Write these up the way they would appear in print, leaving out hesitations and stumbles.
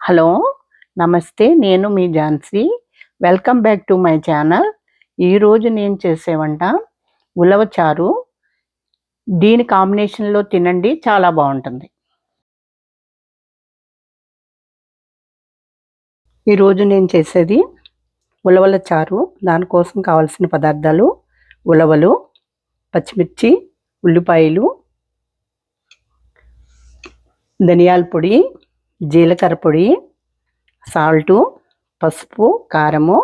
Hello నమస్తే. నేను మీ Jhansi. Welcome back to my channel. ఈరోజు నేను చేసే వంట ఉలవచారు. దీని కాంబినేషన్లో తినండి, చాలా బాగుంటుంది. ఈరోజు నేను చేసేది ఉలవల చారు. దానికోసం కావాల్సిన పదార్థాలు: ఉలవలు, పచ్చిమిర్చి, ఉల్లిపాయలు, ధనియాల పొడి, జీలకర్ర పొడి, సాల్టు, పసుపు, కారము,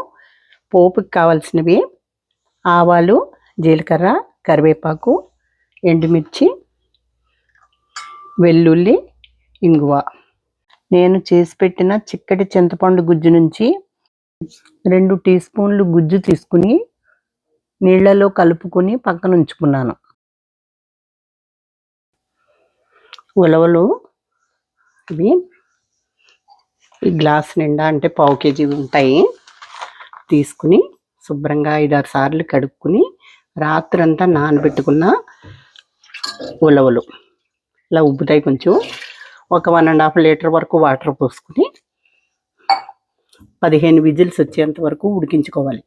పోపుకి కావాల్సినవి ఆవాలు, జీలకర్ర, కరివేపాకు, ఎండుమిర్చి, వెల్లుల్లి, ఇంగువ. నేను చేసి పెట్టిన చిక్కటి చింతపండు గుజ్జు నుంచి 2 టీ స్పూన్లు గుజ్జు తీసుకుని నీళ్లలో కలుపుకొని పక్కన ఉంచుకున్నాను. ఉలవలు ఇవి ఈ గ్లాస్ నిండా అంటే పావు కేజీ ఉంటాయి. తీసుకుని శుభ్రంగా 5-6 సార్లు కడుక్కుని రాత్రంతా నానబెట్టుకున్న ఉలవలు ఇలా ఉబ్బుతాయి. కొంచెం ఒక 1.5 లీటర్ వరకు వాటర్ పోసుకుని 15 విజిల్స్ వచ్చేంత వరకు ఉడికించుకోవాలి.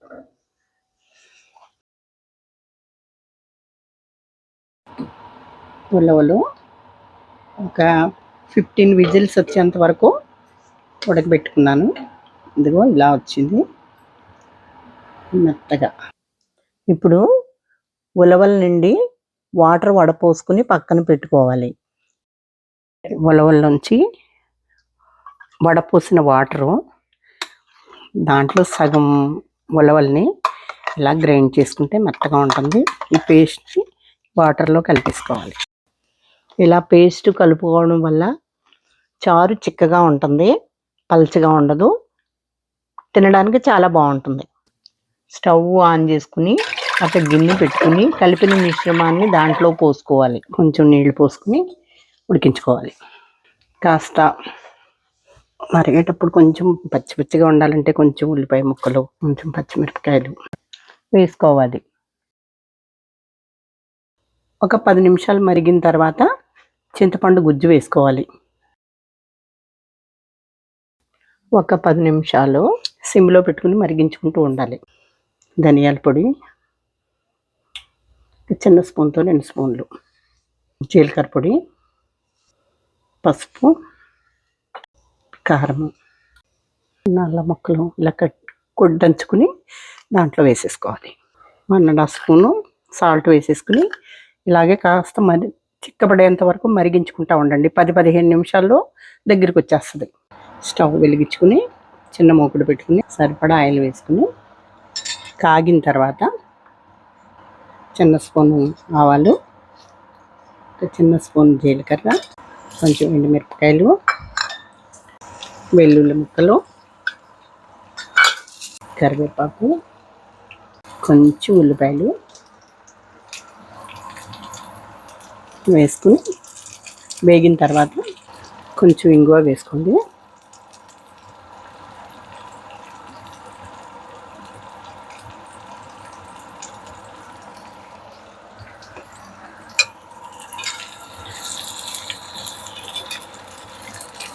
ఉలవలు ఒక 15 విజిల్స్ వచ్చేంత వరకు ఉడకబెట్టుకున్నాను. ఇదిగో ఇలా వచ్చింది మెత్తగా. ఇప్పుడు ఉలవల నుండి వాటర్ వడపోసుకుని పక్కన పెట్టుకోవాలి. ఉలవల నుంచి వడపోసిన వాటరు దాంట్లో సగం ఉలవల్ని ఇలా గ్రైండ్ చేసుకుంటే మెత్తగా ఉంటుంది. ఈ పేస్ట్ని వాటర్లో కలిపేసుకోవాలి. ఇలా పేస్ట్ కలుపుకోవడం వల్ల చారు చిక్కగా ఉంటుంది, పల్చగా ఉండదు, తినడానికి చాలా బాగుంటుంది. స్టవ్ ఆన్ చేసుకుని ఒక గిన్నె పెట్టుకుని కలిపిన మిశ్రమాన్ని దాంట్లో పోసుకోవాలి. కొంచెం నీళ్లు పోసుకుని ఉడికించుకోవాలి. కాస్త మరిగేటప్పుడు కొంచెం పచ్చిగా ఉండాలంటే కొంచెం ఉల్లిపాయ ముక్కలు, కొంచెం పచ్చిమిరపకాయలు వేసుకోవాలి. ఒక 10 నిమిషాలు మరిగిన తర్వాత చింతపండు గుజ్జు వేసుకోవాలి. ఒక 10 నిమిషాలు సిమ్లో పెట్టుకుని మరిగించుకుంటూ ఉండాలి. ధనియాల పొడి చిన్న స్పూన్తో 2 స్పూన్లు, జీలకర్ర పొడి, పసుపు, కారము, అల్లం ముక్కలు ఇలా కొద్దంచుకుని దాంట్లో వేసేసుకోవాలి. 1.5 స్పూను సాల్ట్ వేసేసుకుని ఇలాగే కాస్త చిక్కబడేంత వరకు మరిగించుకుంటూ ఉండండి. 10-15 నిమిషాల్లో దగ్గరికి వచ్చేస్తుంది. స్టవ్ వెలిగించుకుని చిన్న మూకుడు పెట్టుకుని సరిపడా ఆయిల్ వేసుకుని కాగిన తర్వాత చిన్న స్పూను ఆవాలు, చిన్న స్పూన్ జీలకర్ర, కొంచెం ఎండుమిరపకాయలు, వెల్లుల్లి ముక్కలు, కరివేపాకు, కొంచెం ఉల్లిపాయలు వేసుకుని వేగిన తర్వాత కొంచెం ఇంగువ వేసుకోండి.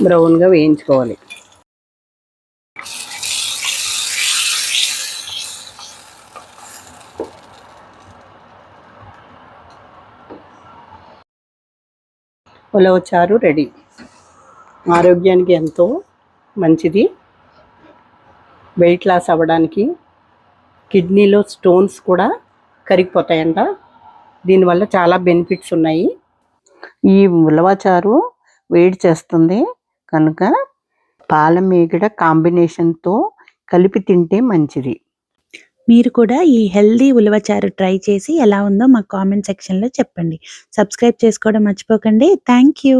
బ్రౌన్గా వేయించుకోవాలి. ఉలవచారు రెడీ. ఆరోగ్యానికి ఎంతో మంచిది. వెయిట్ లాస్ అవ్వడానికి, కిడ్నీలో స్టోన్స్ కూడా కరిగిపోతాయంట. దీనివల్ల చాలా బెనిఫిట్స్ ఉన్నాయి. ఈ ఉలవచారు వేడి చేస్తుంది కనుక పాలమీగడ కాంబినేషన్తో కలిపి తింటే మంచిది. మీరు కూడా ఈ హెల్దీ ఉలవచారు ట్రై చేసి ఎలా ఉందో మా కామెంట్ సెక్షన్లో చెప్పండి. సబ్స్క్రైబ్ చేసుకోవడం మర్చిపోకండి. Thank you.